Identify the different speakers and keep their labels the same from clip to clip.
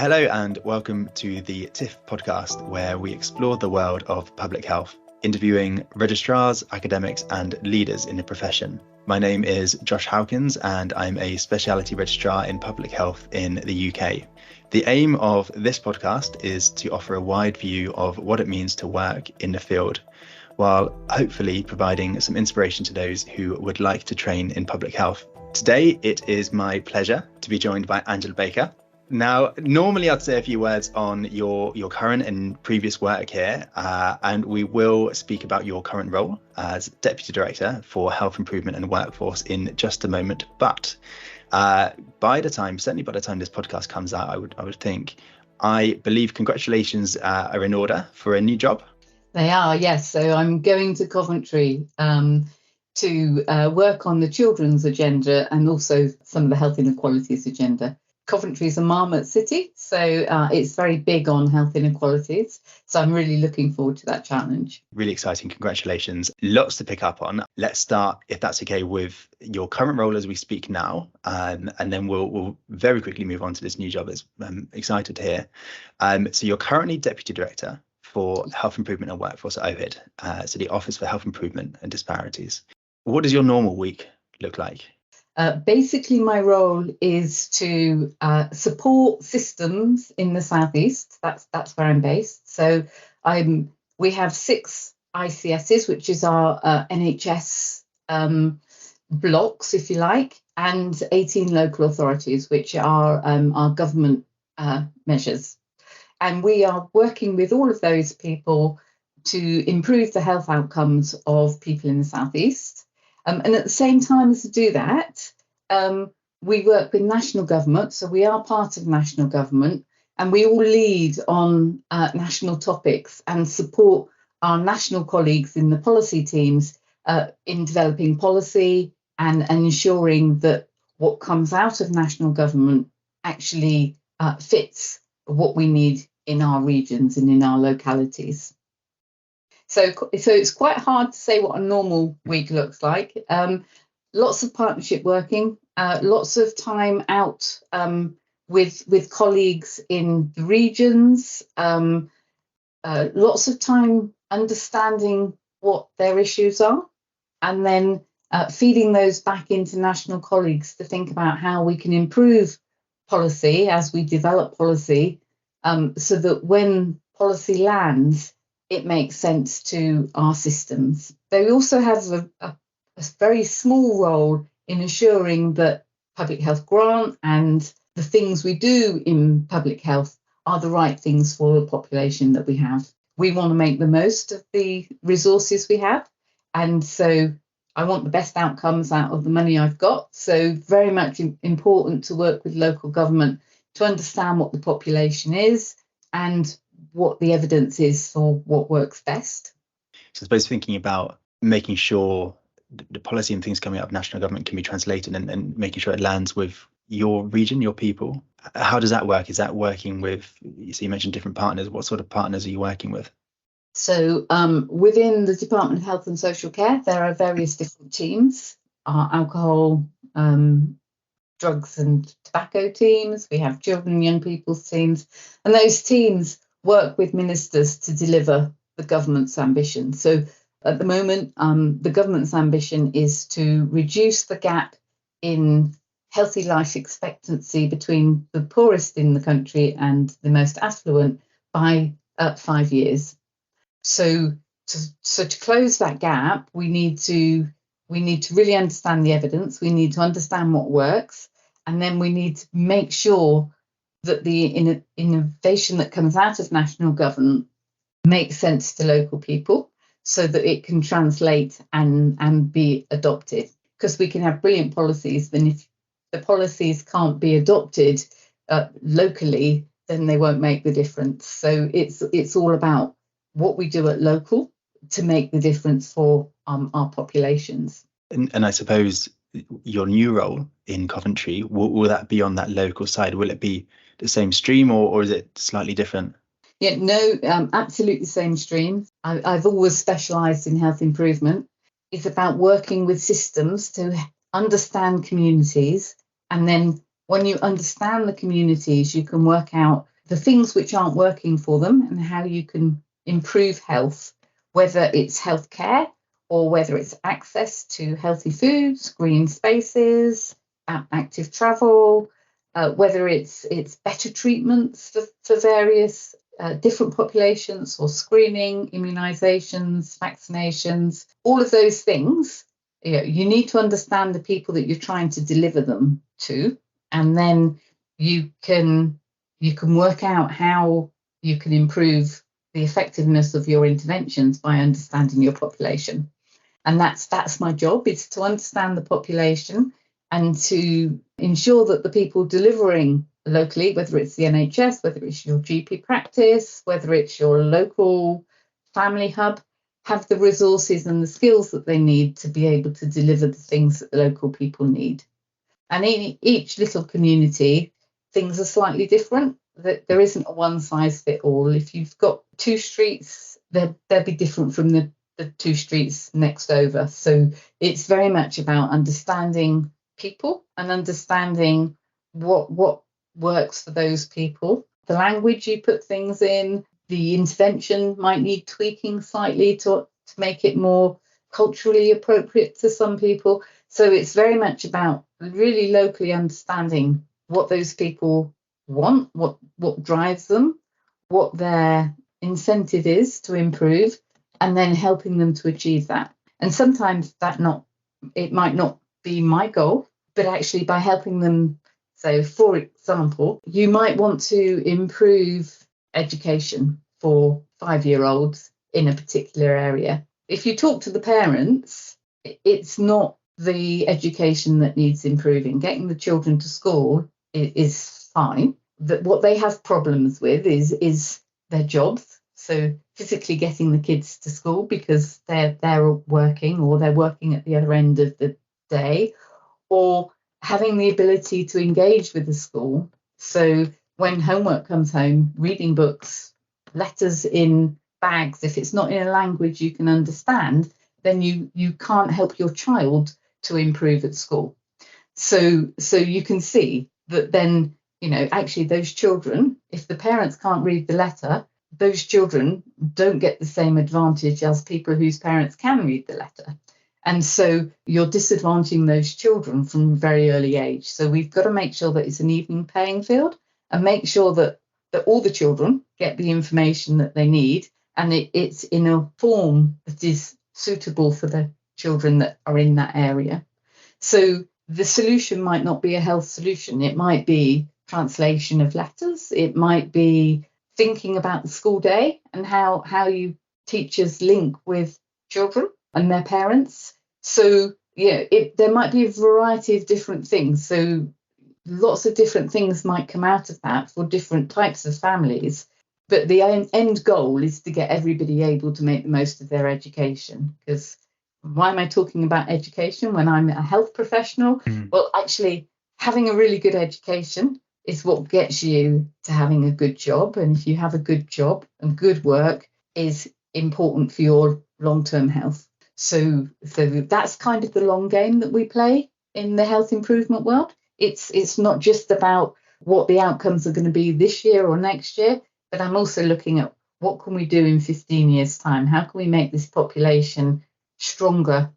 Speaker 1: Hello and welcome to the TIFF podcast, where we explore the world of public health, interviewing registrars, academics and leaders in the profession. My name is Josh Howkins and I'm a speciality registrar in public health in the UK. The aim of this podcast is to offer a wide view of what it means to work in the field, while hopefully providing some inspiration to those who would like to train in public health. Today, it is my pleasure to be joined by Angela Baker. Now, normally I'd say a few words on your current and previous work here, and we will speak about your current role as Deputy Director for Health Improvement and Workforce in just a moment. But by the time this podcast comes out, I believe congratulations are in order for a new job.
Speaker 2: They are, yes. So I'm going to Coventry to work on the children's agenda and also some of the health inequalities agenda. Coventry is a marmot city, so it's very big on health inequalities. So I'm really looking forward to that challenge.
Speaker 1: Really exciting. Congratulations. Lots to pick up on. Let's start, if that's okay, with your current role as we speak now, and then we'll very quickly move on to this new job. I'm excited to hear. So you're currently Deputy Director for Health Improvement and Workforce at OHID, so the Office for Health Improvement and Disparities. What does your normal week look like?
Speaker 2: Basically, my role is to support systems in the southeast. That's where I'm based. So we have 6 ICSs, which is our NHS blocks, if you like, and 18 local authorities, which are our government measures. And we are working with all of those people to improve the health outcomes of people in the southeast. And at the same time as to do that, we work with national government. So we are part of national government, and we all lead on national topics and support our national colleagues in the policy teams in developing policy and ensuring that what comes out of national government actually fits what we need in our regions and in our localities. So it's quite hard to say what a normal week looks like. Lots of partnership working, lots of time out with colleagues in the regions, lots of time understanding what their issues are, and then feeding those back into national colleagues to think about how we can improve policy as we develop policy, so that when policy lands, it makes sense to our systems. They also have a very small role in ensuring that public health grant and the things we do in public health are the right things for the population that we have. We want to make the most of the resources we have, and so I want the best outcomes out of the money I've got. So very much important to work with local government to understand what the population is and what the evidence is for what works best.
Speaker 1: So I suppose thinking about making sure the policy and things coming out of national government can be translated and making sure it lands with your region, your people. How does that work? Is that working with, so you mentioned different partners. What sort of partners are you working with?
Speaker 2: So within the Department of Health and Social Care, there are various different teams. Our alcohol, drugs and tobacco teams. We have children and young people's teams. And those teams work with ministers to deliver the government's ambition. So at the moment, the government's ambition is to reduce the gap in healthy life expectancy between the poorest in the country and the most affluent by 5 years. So to close that gap, we need to really understand the evidence. We need to understand what works, and then we need to make sure that the innovation that comes out of national government makes sense to local people, so that it can translate and be adopted. Because we can have brilliant policies, then if the policies can't be adopted locally, then they won't make the difference. So it's all about what we do at local to make the difference for our populations.
Speaker 1: And I suppose your new role in Coventry, will that be on that local side? Will it be the same stream or is it slightly different?
Speaker 2: Yeah, no, absolutely same stream. I've always specialised in health improvement. It's about working with systems to understand communities, and then when you understand the communities, you can work out the things which aren't working for them and how you can improve health, whether it's healthcare or whether it's access to healthy foods, green spaces, active travel, whether it's better treatments for various different populations, or screening, immunizations, vaccinations, all of those things. You need to understand the people that you're trying to deliver them to, and then you can work out how you can improve the effectiveness of your interventions by understanding your population. And that's my job, is to understand the population and to ensure that the people delivering locally, whether it's the NHS, whether it's your GP practice, whether it's your local family hub, have the resources and the skills that they need to be able to deliver the things that the local people need. And in each little community, things are slightly different. There isn't a one size fit all. If you've got 2 streets, they'll be different from the 2 streets next over. So it's very much about understanding people and understanding what works for those people. The language you put things in, the intervention might need tweaking slightly to make it more culturally appropriate to some people. So it's very much about really locally understanding what those people want, what drives them, what their incentive is to improve, and then helping them to achieve that. And sometimes it might not be my goal, but actually by helping them. So for example, you might want to improve education for 5-year-olds in a particular area. If you talk to the parents, it's not the education that needs improving. Getting the children to school is fine. What they have problems with is their jobs. So physically getting the kids to school because they're working, or they're working at the other end of the day, or having the ability to engage with the school. So when homework comes home, reading books, letters in bags, if it's not in a language you can understand, then you can't help your child to improve at school. So you can see that then, actually those children, if the parents can't read the letter, those children don't get the same advantage as people whose parents can read the letter. And so you're disadvantaging those children from a very early age. So we've got to make sure that it's an even playing field, and make sure that all the children get the information that they need, and it's in a form that is suitable for the children that are in that area. So the solution might not be a health solution. It might be translation of letters. It might be thinking about the school day and how you teachers link with children and their parents. So there might be a variety of different things. So lots of different things might come out of that for different types of families. But the end goal is to get everybody able to make the most of their education. Because why am I talking about education when I'm a health professional? Well, actually, having a really good education is what gets you to having a good job. And if you have a good job, and good work is important for your long-term health. So that's kind of the long game that we play in the health improvement world. It's not just about what the outcomes are going to be this year or next year, but I'm also looking at what can we do in 15 years' time? How can we make this population stronger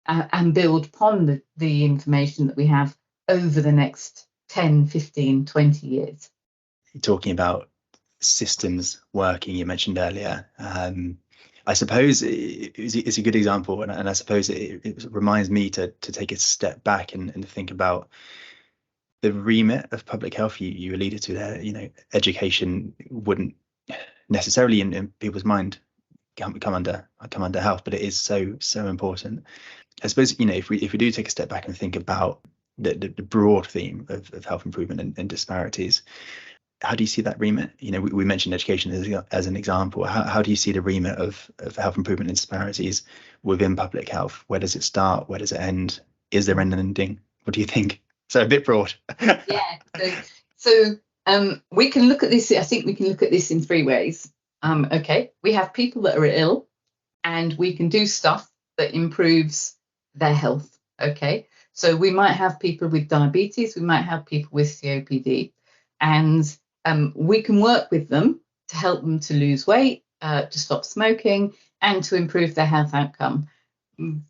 Speaker 2: and build upon the information that we have over the next 10, 15, 20 years?
Speaker 1: Talking about systems working, you mentioned earlier, I suppose it's a good example, and I suppose it reminds me to take a step back and think about the remit of public health. You alluded to there, education wouldn't necessarily in people's mind come under health, but it is so important. I suppose if we do take a step back and think about the broad theme of health improvement and disparities, how do you see that remit? We mentioned education as an example. How do you see the remit of health improvement and disparities within public health? Where does it start? Where does it end? Is there an ending? What do you think? So a bit broad.
Speaker 2: Yeah. So we can look at this. I think we can look at this in 3 ways. Okay, we have people that are ill, and we can do stuff that improves their health. Okay, so we might have people with diabetes. We might have people with COPD, and we can work with them to help them to lose weight, to stop smoking, and to improve their health outcome.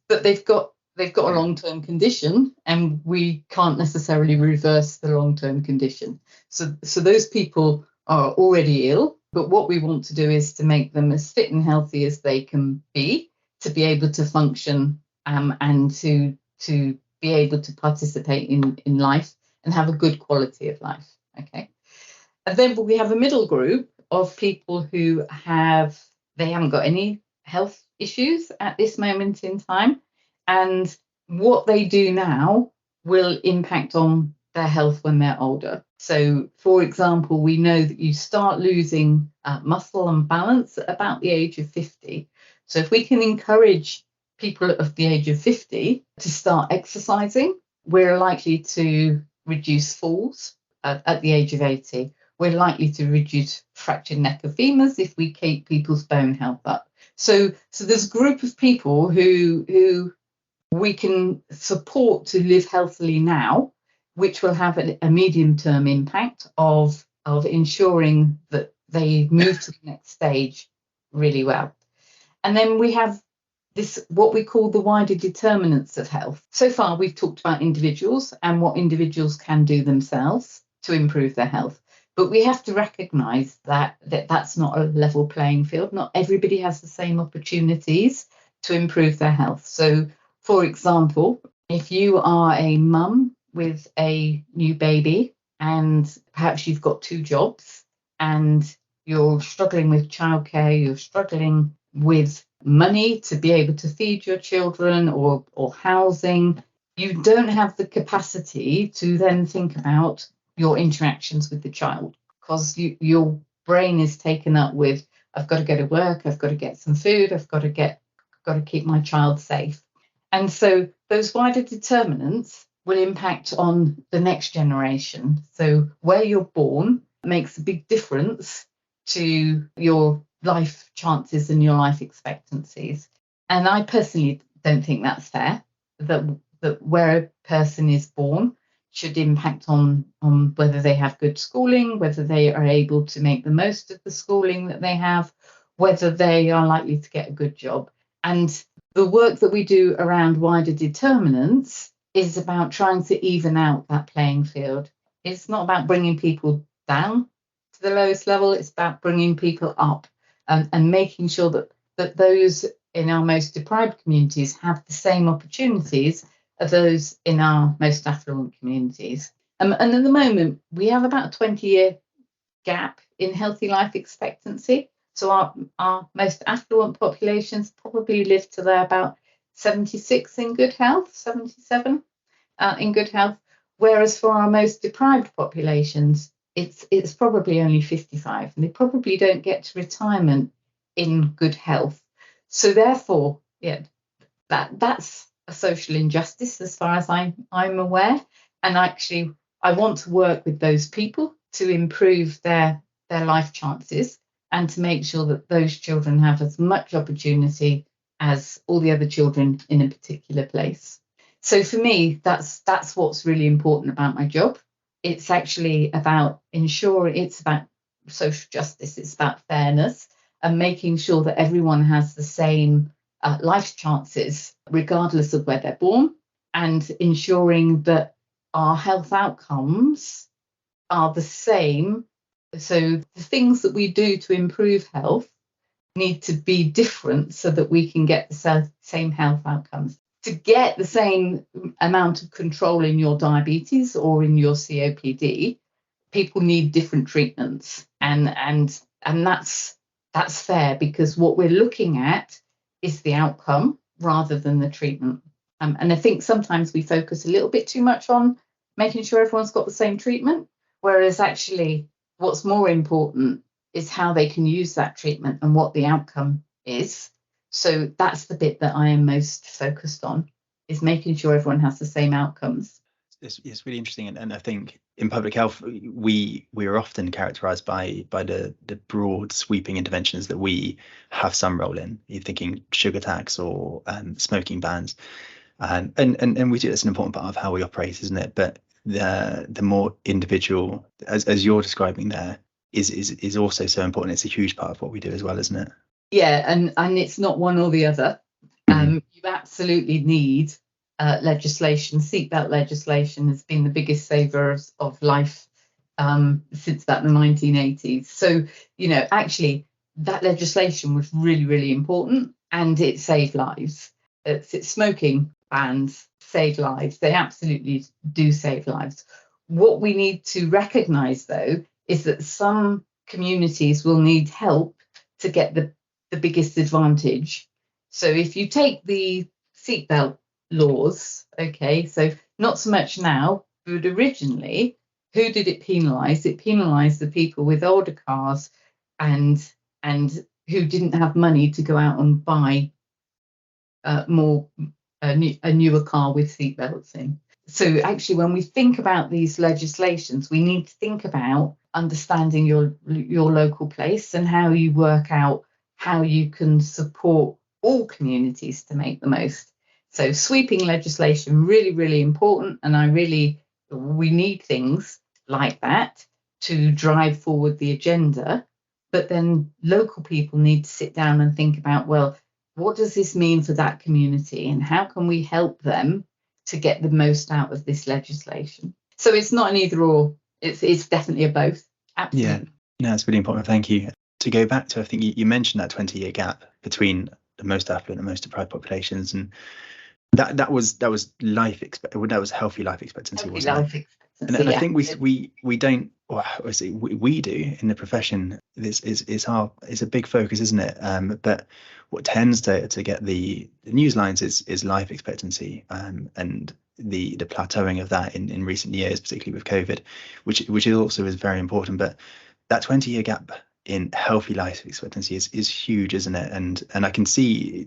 Speaker 2: But they've got a long-term condition, and we can't necessarily reverse the long-term condition. So those people are already ill, but what we want to do is to make them as fit and healthy as they can be, to be able to function, and to be able to participate in life and have a good quality of life. Okay. And then we have a middle group of people who they haven't got any health issues at this moment in time, and what they do now will impact on their health when they're older. So, for example, we know that you start losing muscle and balance at about the age of 50. So if we can encourage people of the age of 50 to start exercising, we're likely to reduce falls at the age of 80. We're likely to reduce fractured neck of femurs if we keep people's bone health up. So there's a group of people who we can support to live healthily now, which will have a medium-term impact of ensuring that they move to the next stage really well. And then we have this, what we call the wider determinants of health. So far, we've talked about individuals and what individuals can do themselves to improve their health. But we have to recognise that that's not a level playing field. Not everybody has the same opportunities to improve their health. So, for example, if you are a mum with a new baby and perhaps you've got 2 jobs and you're struggling with childcare, you're struggling with money to be able to feed your children or housing, you don't have the capacity to then think about your interactions with the child, because your brain is taken up with, I've got to go to work, I've got to get some food, I've got to keep my child safe. And so those wider determinants will impact on the next generation. So where you're born makes a big difference to your life chances and your life expectancies. And I personally don't think that's fair, that where a person is born should impact on whether they have good schooling, whether they are able to make the most of the schooling that they have, whether they are likely to get a good job. And the work that we do around wider determinants is about trying to even out that playing field. It's not about bringing people down to the lowest level, it's about bringing people up and making sure that those in our most deprived communities have the same opportunities as those in our most affluent communities. And at the moment, we have about a 20-year gap in healthy life expectancy. So our most affluent populations probably live till they're about 76 in good health, 77 in good health, whereas for our most deprived populations, it's probably only 55, and they probably don't get to retirement in good health. So therefore, that's a social injustice as far as I'm aware. And actually, I want to work with those people to improve their life chances and to make sure that those children have as much opportunity as all the other children in a particular place. So for me, that's what's really important about my job. It's actually about ensuring, it's about social justice, it's about fairness and making sure that everyone has the same life chances, regardless of where they're born, and ensuring that our health outcomes are the same. So the things that we do to improve health need to be different so that we can get the same health outcomes. To get the same amount of control in your diabetes or in your COPD, people need different treatments, and that's fair, because what we're looking at is the outcome rather than the treatment. And I think sometimes we focus a little bit too much on making sure everyone's got the same treatment, whereas actually what's more important is how they can use that treatment and what the outcome is. So that's the bit that I am most focused on, is making sure everyone has the same outcomes.
Speaker 1: It's really interesting, and I think in public health we are often characterised by the broad sweeping interventions that we have some role in. You're thinking sugar tax or smoking bans, and we do. That's an important part of how we operate, isn't it? But the more individual, as you're describing there, is also so important. It's a huge part of what we do as well, isn't it?
Speaker 2: Yeah, and it's not one or the other. You absolutely need legislation. Seatbelt legislation has been the biggest saver of life since about the 1980s. So, actually, that legislation was really, really important, and it saved lives. It's smoking bans save lives. They absolutely do save lives. What we need to recognise, though, is that some communities will need help to get the biggest advantage. So if you take the seatbelt laws, okay, so not so much now, but originally, who did it penalise? It penalised the people with older cars and who didn't have money to go out and buy a newer car with seatbelts in. So actually, when we think about these legislations, we need to think about understanding your local place and how you work out how you can support all communities to make the most. So sweeping legislation, really, really important. And we need things like that to drive forward the agenda. But then local people need to sit down and think about, well, what does this mean for that community and how can we help them to get the most out of this legislation? So it's not an either or, it's definitely a both. Absolutely.
Speaker 1: Yeah, no, that's really important. Thank you. To go back to, I think you mentioned that 20-year gap between the most affluent and most deprived populations, and that was healthy life expectancy, wasn't it? And I think we don't, well, obviously we do in the profession. This is a big focus, isn't it? But what tends to get the news lines is life expectancy, and the plateauing of that in recent years, particularly with COVID, which also is very important. But that 20-year gap in healthy life expectancy is huge, isn't it? And I can see,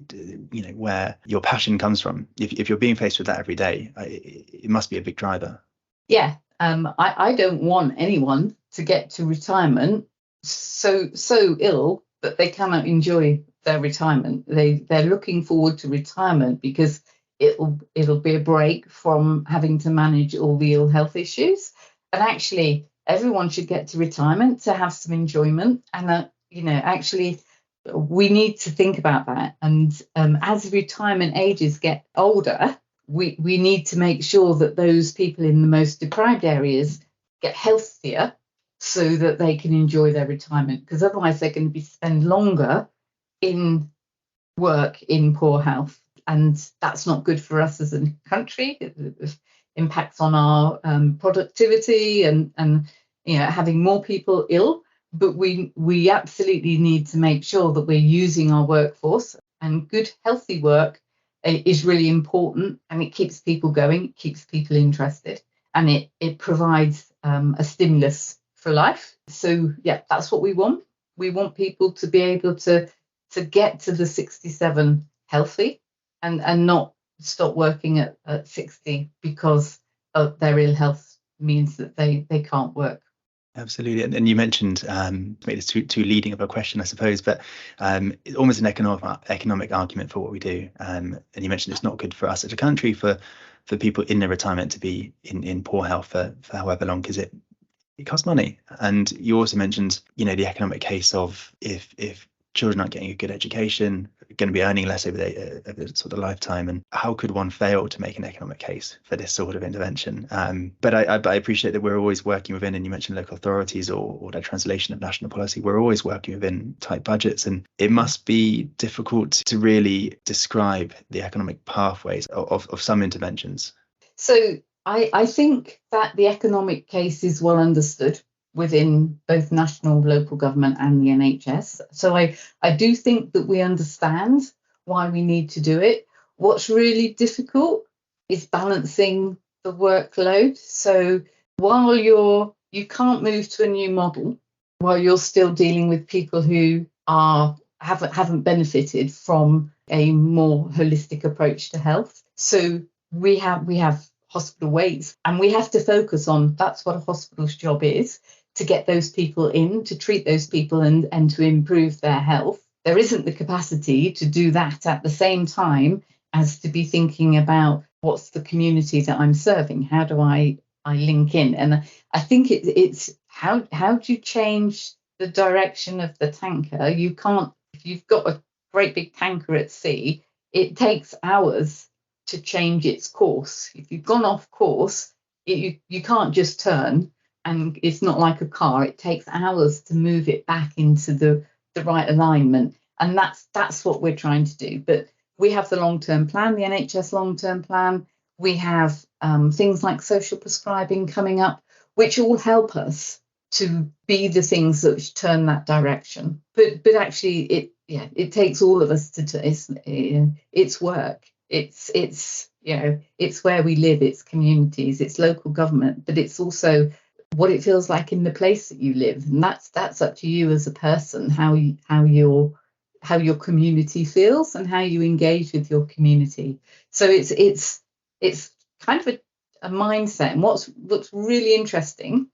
Speaker 1: where your passion comes from. If you're being faced with that every day, it must be a big driver.
Speaker 2: Yeah, I don't want anyone to get to retirement so ill that they cannot enjoy their retirement. They're looking forward to retirement because it'll be a break from having to manage all the ill health issues. And actually, everyone should get to retirement to have some enjoyment. And actually, we need to think about that. And as retirement ages get older, we need to make sure that those people in the most deprived areas get healthier so that they can enjoy their retirement, because otherwise they're going to spend longer in work in poor health, and that's not good for us as a country. It impacts on our productivity and having more people ill. But we absolutely need to make sure that we're using our workforce, and good healthy work is really important, and it keeps people going, it keeps people interested, and it provides a stimulus for life. So yeah, that's what we want. We want people to be able to get to the 67 healthy and not stop working at 60 because of their ill health means that they can't work.
Speaker 1: Absolutely. And you mentioned, maybe it's too leading of a question, I suppose, but it's almost an economic argument for what we do. And you mentioned it's not good for us as a country for people in their retirement to be in poor health for however long, because it costs money. And you also mentioned, the economic case of if children aren't getting a good education, going to be earning less over their sort of lifetime, and how could one fail to make an economic case for this sort of intervention? But I appreciate that we're always working within, and you mentioned local authorities or the translation of national policy, we're always working within tight budgets, and it must be difficult to really describe the economic pathways of some interventions.
Speaker 2: So I think that the economic case is well understood within both national, local government and the NHS. So I do think that we understand why we need to do it. What's really difficult is balancing the workload. So while you can't move to a new model, while you're still dealing with people who haven't benefited from a more holistic approach to health. So we have hospital waits, and we have to focus on, that's what a hospital's job is, to get those people in, to treat those people and to improve their health. There isn't the capacity to do that at the same time as to be thinking about what's the community that I'm serving? How do I link in. And I think it's how do you change the direction of the tanker? You can't, if you've got a great big tanker at sea, it takes hours to change its course. If you've gone off course, you can't just turn, and it's not like a car. It takes hours to move it back into the right alignment, and that's what we're trying to do. But we have the long-term plan, the NHS long-term plan. We have things like social prescribing coming up, which all help us to be the things that turn that direction. But actually, it takes all of us it's work. It's it's where we live, it's communities, it's local government, but it's also what it feels like in the place that you live, and that's up to you as a person, how your community feels and how you engage with your community. So it's kind of a mindset. And what's really interesting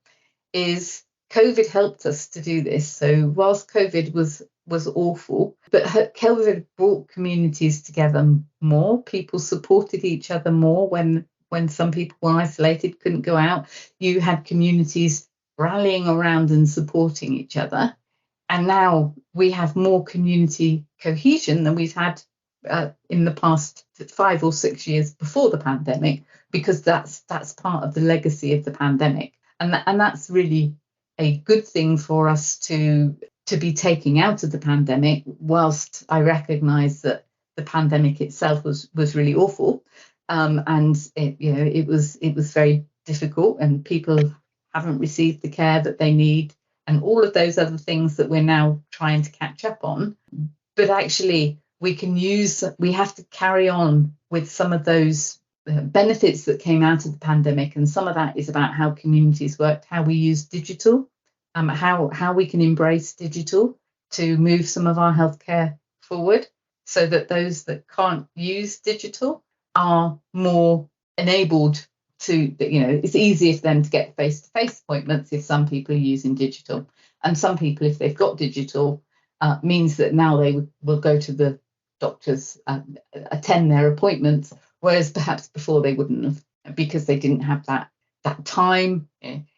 Speaker 2: is COVID helped us to do this. So whilst COVID was awful, but COVID brought communities together more. People supported each other more when some people were isolated, couldn't go out. You had communities rallying around and supporting each other. And now we have more community cohesion than we've had in the past 5 or 6 years before the pandemic, because that's part of the legacy of the pandemic. And that's really a good thing for us to be taking out of the pandemic, whilst I recognise that the pandemic itself was really awful, and it was very difficult, and people haven't received the care that they need, and all of those other things that we're now trying to catch up on. But actually, we have to carry on with some of those benefits that came out of the pandemic, and some of that is about how communities worked, how we use digital, how we can embrace digital to move some of our healthcare forward, so that those that can't use digital are more enabled to, it's easier for them to get face-to-face appointments if some people are using digital. And some people, if they've got digital, means that now they will go to the doctors, attend their appointments, whereas perhaps before they wouldn't have, because they didn't have that time.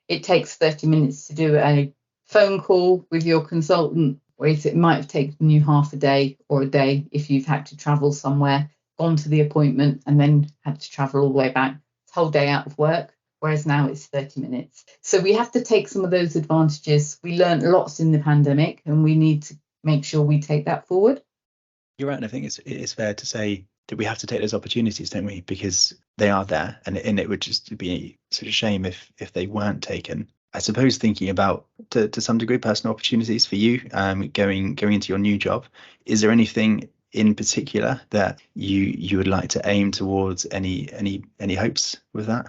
Speaker 2: It takes 30 minutes to do a phone call with your consultant, whereas it might have taken you half a day or a day if you've had to travel somewhere, gone to the appointment, and then had to travel all the way back. It's a whole day out of work, whereas now it's 30 minutes. So we have to take some of those advantages. We learned lots in the pandemic, and we need to make sure we take that forward.
Speaker 1: You're right, and I think it's fair to say that we have to take those opportunities, don't we? Because they are there, and it would just be such a shame if they weren't taken. I suppose thinking about to some degree personal opportunities for you, going into your new job, is there anything in particular that you would like to aim towards? Any hopes with that?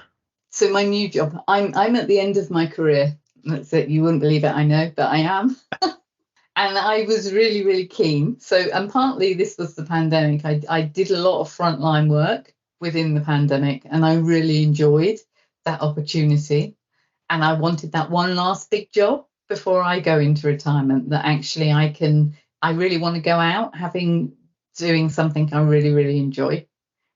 Speaker 2: So my new job, I'm at the end of my career. That's it. You wouldn't believe it, I know, but I am. And I was really, really keen. So, and partly this was the pandemic. I did a lot of frontline work within the pandemic, and I really enjoyed that opportunity. And I wanted that one last big job before I go into retirement, that actually I really want to go out doing something I really, really enjoy.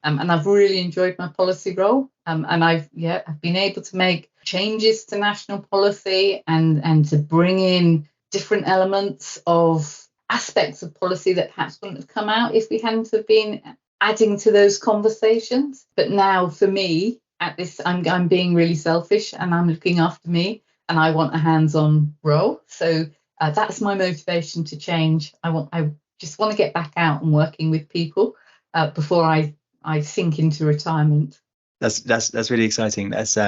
Speaker 2: And I've really enjoyed my policy role. And I've been able to make changes to national policy and to bring in different elements of aspects of policy that perhaps wouldn't have come out if we hadn't have been adding to those conversations. But now for me, at this, I'm being really selfish, and I'm looking after me, and I want a hands-on role. So that's my motivation to change. I just want to get back out and working with people before I sink into retirement.
Speaker 1: That's really exciting. That's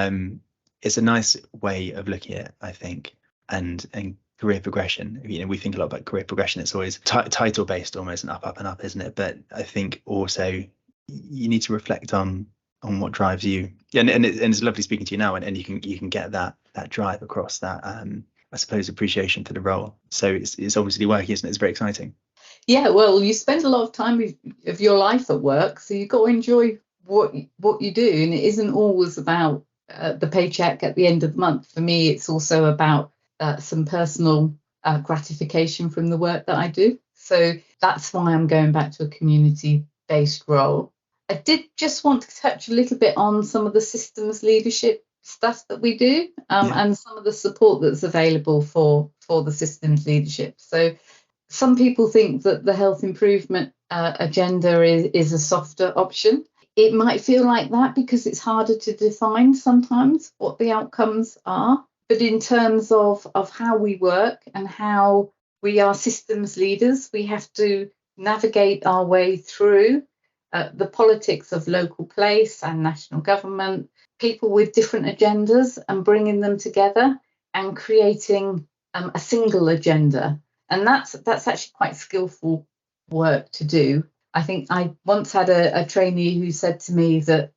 Speaker 1: it's a nice way of looking at it, I think, and career progression. We think a lot about career progression. It's always title based, almost, and up and up, isn't it? But I think also you need to reflect on what drives you. Yeah, and it's lovely speaking to you now, and you can get that drive across, that I suppose appreciation for the role. So it's obviously working, isn't it? It's very exciting.
Speaker 2: Yeah, well, you spend a lot of time of your life at work, so you've got to enjoy what you do, and it isn't always about the paycheck at the end of the month. For me, it's also about some personal gratification from the work that I do. So that's why I'm going back to a community-based role. I did just want to touch a little bit on some of the systems leadership stuff that we do, and some of the support that's available for the systems leadership. So some people think that the health improvement agenda is a softer option. It might feel like that because it's harder to define sometimes what the outcomes are. But in terms of how we work and how we are systems leaders, we have to navigate our way through the politics of local place and national government, people with different agendas, and bringing them together and creating a single agenda. And that's actually quite skillful work to do. I think I once had a trainee who said to me that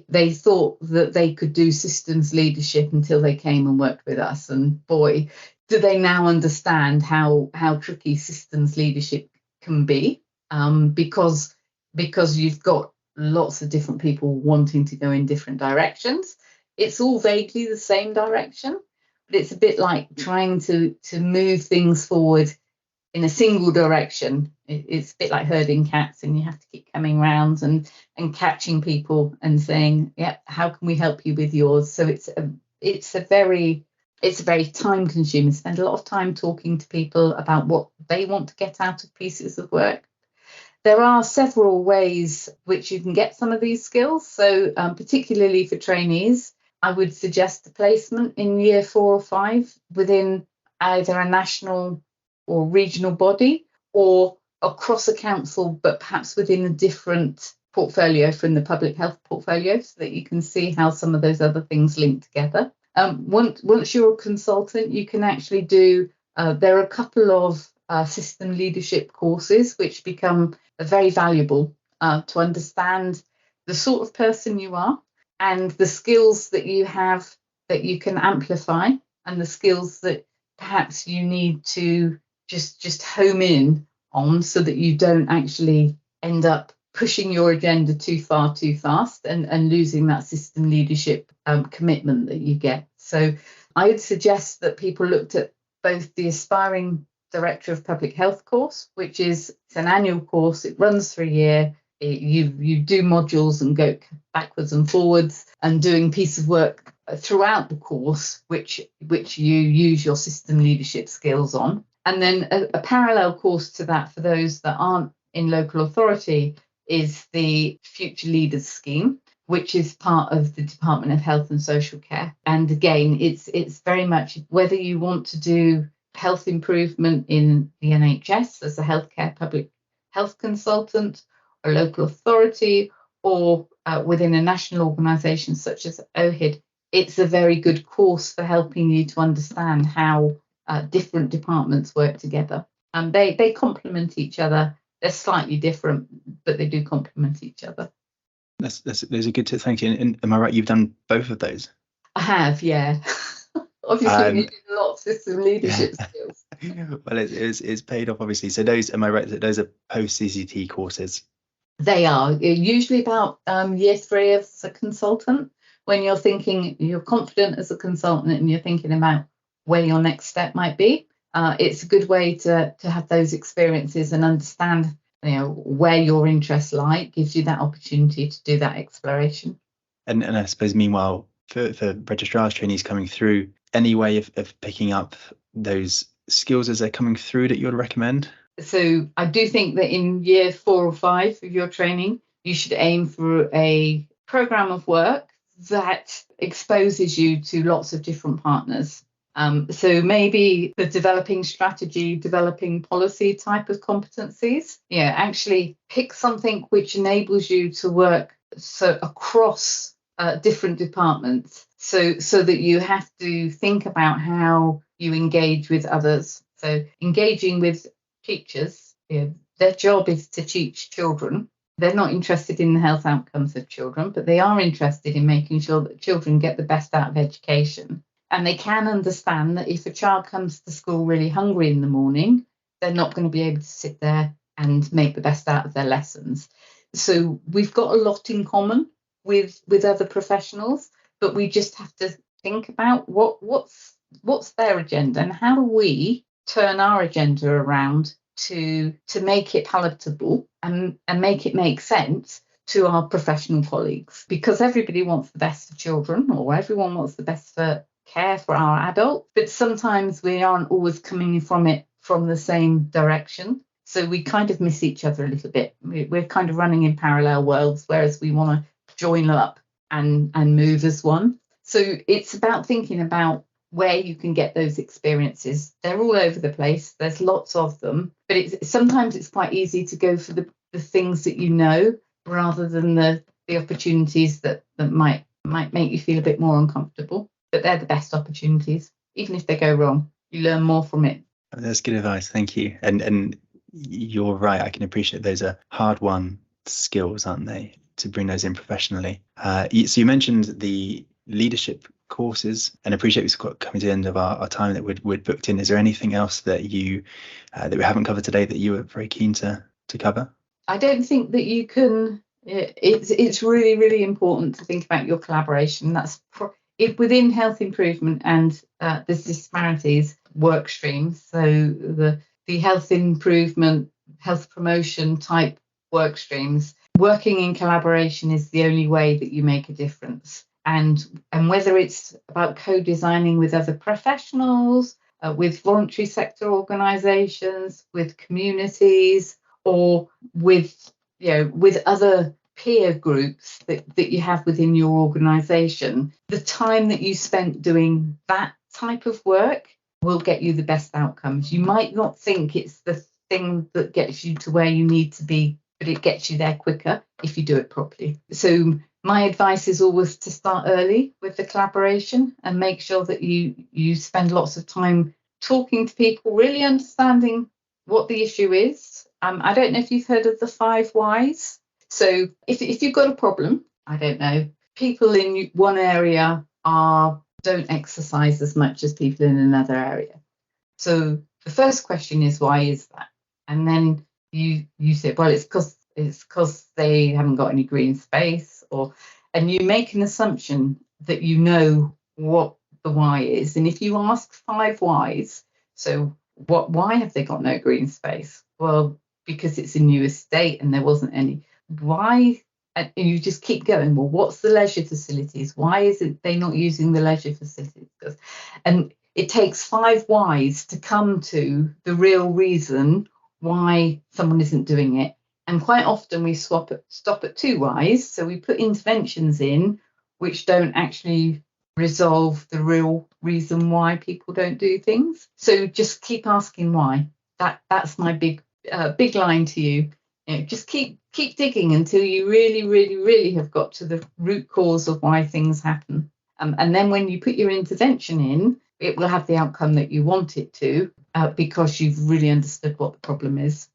Speaker 2: they thought that they could do systems leadership until they came and worked with us. And boy, do they now understand how tricky systems leadership can be, because you've got lots of different people wanting to go in different directions. It's all vaguely the same direction, but it's a bit like trying to move things forward in a single direction. It's a bit like herding cats, and you have to keep coming round and catching people and saying, yeah, how can we help you with yours? So it's a very time consuming. Spend a lot of time talking to people about what they want to get out of pieces of work. There are several ways which you can get some of these skills. So particularly for trainees, I would suggest a placement in year 4 or 5 within either a national or regional body, or across a council, but perhaps within a different portfolio from the public health portfolio, so that you can see how some of those other things link together. Once you're a consultant, you can actually do, there are a couple of system leadership courses which become very valuable to understand the sort of person you are and the skills that you have that you can amplify, and the skills that perhaps you need to just home in on, so that you don't actually end up pushing your agenda too far too fast and losing that system leadership commitment that you get. So I would suggest that people looked at both the Aspiring Director of Public Health course, which is an annual course. It runs for a year. You do modules and go backwards and forwards and doing piece of work throughout the course, which you use your system leadership skills on. And then a parallel course to that for those that aren't in local authority is the Future Leaders Scheme, which is part of the Department of Health and Social Care. And again, it's very much whether you want to do health improvement in the NHS as a healthcare public health consultant, or local authority, or within a national organisation such as OHID. It's a very good course for helping you to understand how different departments work together. And they complement each other. They're slightly different, but they do complement each other.
Speaker 1: Those are good tips, thank you. And am I right, you've done both of those?
Speaker 2: I have, yeah. Obviously, we did a lot of system leadership skills.
Speaker 1: Well, it's paid off, obviously. So those, am I right, that those are post-CCT courses?
Speaker 2: They are usually about year 3 as a consultant, when you're thinking, you're confident as a consultant and you're thinking about where your next step might be. It's a good way to have those experiences and understand, where your interests lie. Gives you that opportunity to do that exploration.
Speaker 1: And I suppose, meanwhile, for registrars, trainees coming through, any way of picking up those skills as they're coming through that you would recommend?
Speaker 2: So I do think that in year 4 or 5 of your training, you should aim for a programme of work that exposes you to lots of different partners. So maybe the developing strategy, developing policy type of competencies. Actually pick something which enables you to work across different departments, so that you have to think about how you engage with others. So engaging with teachers, their job is to teach children. They're not interested in the health outcomes of children, but they are interested in making sure that children get the best out of education. And they can understand that if a child comes to school really hungry in the morning, they're not going to be able to sit there and make the best out of their lessons. So we've got a lot in common with other professionals, but we just have to think about what's their agenda, and how do we turn our agenda around to make it palatable and make it make sense, to our professional colleagues, because everybody wants the best for children, or everyone wants the best for care for our adults, but sometimes we aren't always coming from it from the same direction. So we kind of miss each other a little bit. We're kind of running in parallel worlds, whereas we want to join up and move as one. So it's about thinking about where you can get those experiences. They're all over the place. There's lots of them, but sometimes it's quite easy to go for the things that you know, rather than the opportunities that might make you feel a bit more uncomfortable. But they're the best opportunities. Even if they go wrong, you learn more from it.
Speaker 1: That's good advice. Thank you. And you're right. I can appreciate those are hard-won skills, aren't they, to bring those in professionally. So you mentioned the leadership courses, and I appreciate we've coming to the end of our time that we'd booked in. Is there anything else that you that we haven't covered today that you were very keen to cover?
Speaker 2: I don't think that you can. It's really, really important to think about your collaboration. That's within health improvement and there's disparities work streams. So the health improvement, health promotion type work streams, working in collaboration is the only way that you make a difference. And whether it's about co-designing with other professionals, with voluntary sector organisations, with communities, or with other peer groups that you have within your organisation, the time that you spent doing that type of work will get you the best outcomes. You might not think it's the thing that gets you to where you need to be, but it gets you there quicker if you do it properly. So my advice is always to start early with the collaboration and make sure that you spend lots of time talking to people, really understanding what the issue is. I don't know if you've heard of the 5 whys. So if you've got a problem, I don't know, people in one area don't exercise as much as people in another area. So the first question is, why is that? And then you say, well, it's because they haven't got any green space, and you make an assumption that you know what the why is. And if you ask 5 whys, so why have they got no green space? Well, because it's a new estate and there wasn't any. Why? And you just keep going. Well, what's the leisure facilities? Why isn't they not using the leisure facilities? And it takes 5 whys to come to the real reason why someone isn't doing it. And quite often we stop at 2 whys. So we put interventions in which don't actually resolve the real reason why people don't do things. So just keep asking why. That's my big line to you. Just keep digging until you really, really, really have got to the root cause of why things happen. And then when you put your intervention in, it will have the outcome that you want it to, because you've really understood what the problem is.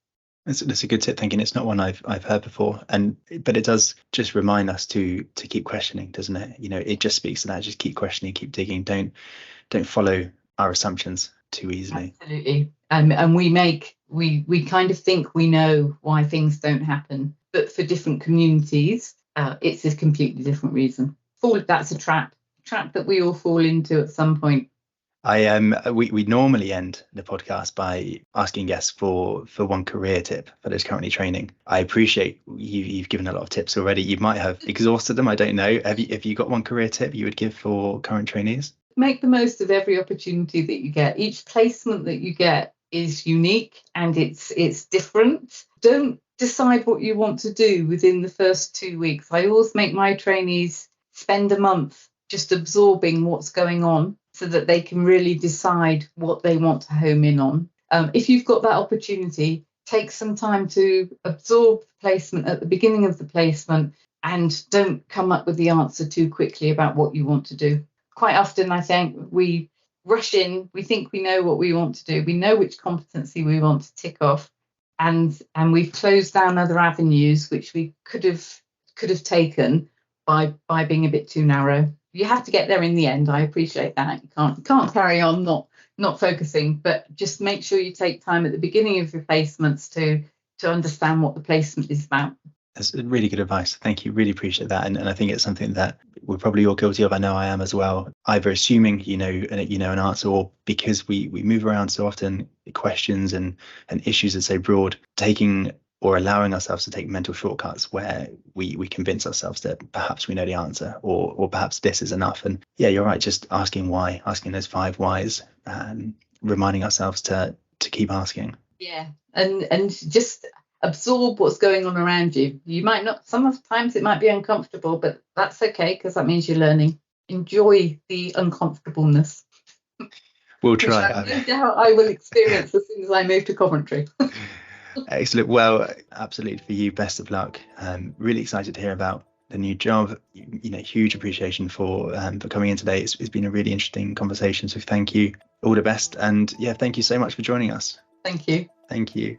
Speaker 1: That's a good tip. Thinking it's not one I've heard before, but it does just remind us to keep questioning, doesn't it? It just speaks to that. Just keep questioning, keep digging. Don't follow our assumptions too easily.
Speaker 2: Absolutely. And we kind of think we know why things don't happen, but for different communities, it's a completely different reason. That's a trap that we all fall into at some point.
Speaker 1: We normally end the podcast by asking guests for one career tip for those currently training. I appreciate you've given a lot of tips already. You might have exhausted them. I don't know. Have you got one career tip you would give for current trainees?
Speaker 2: Make the most of every opportunity that you get. Each placement that you get is unique and it's different. Don't decide what you want to do within the first 2 weeks. I always make my trainees spend a month just absorbing what's going on so that they can really decide what they want to home in on. If you've got that opportunity, take some time to absorb the placement at the beginning of the placement and don't come up with the answer too quickly about what you want to do. Quite often, I think we rush in, we think we know what we want to do, we know which competency we want to tick off, and we've closed down other avenues which we could have taken by being a bit too narrow. You have to get there in the end. I appreciate that. You can't carry on not focusing, but just make sure you take time at the beginning of your placements to understand what the placement is about.
Speaker 1: That's really good advice. Thank you. Really appreciate that. And I think it's something that we're probably all guilty of. I know I am as well. Either assuming an answer, or because we move around so often, questions and issues are so broad, taking or allowing ourselves to take mental shortcuts where we convince ourselves that perhaps we know the answer, or perhaps this is enough. And yeah, you're right, just asking why, asking those 5 whys, reminding ourselves to keep asking.
Speaker 2: Yeah, and just absorb what's going on around you. You might not, sometimes it might be uncomfortable, but that's okay, because that means you're learning. Enjoy the uncomfortableness.
Speaker 1: We'll try.
Speaker 2: No doubt I will experience as soon as I move to Coventry.
Speaker 1: Excellent. Well, absolutely, for you, best of luck. Really excited to hear about the new job. Huge appreciation for coming in today. It's been a really interesting conversation, so thank you. All the best, and yeah, thank you so much for joining us.
Speaker 2: Thank you.
Speaker 1: Thank you.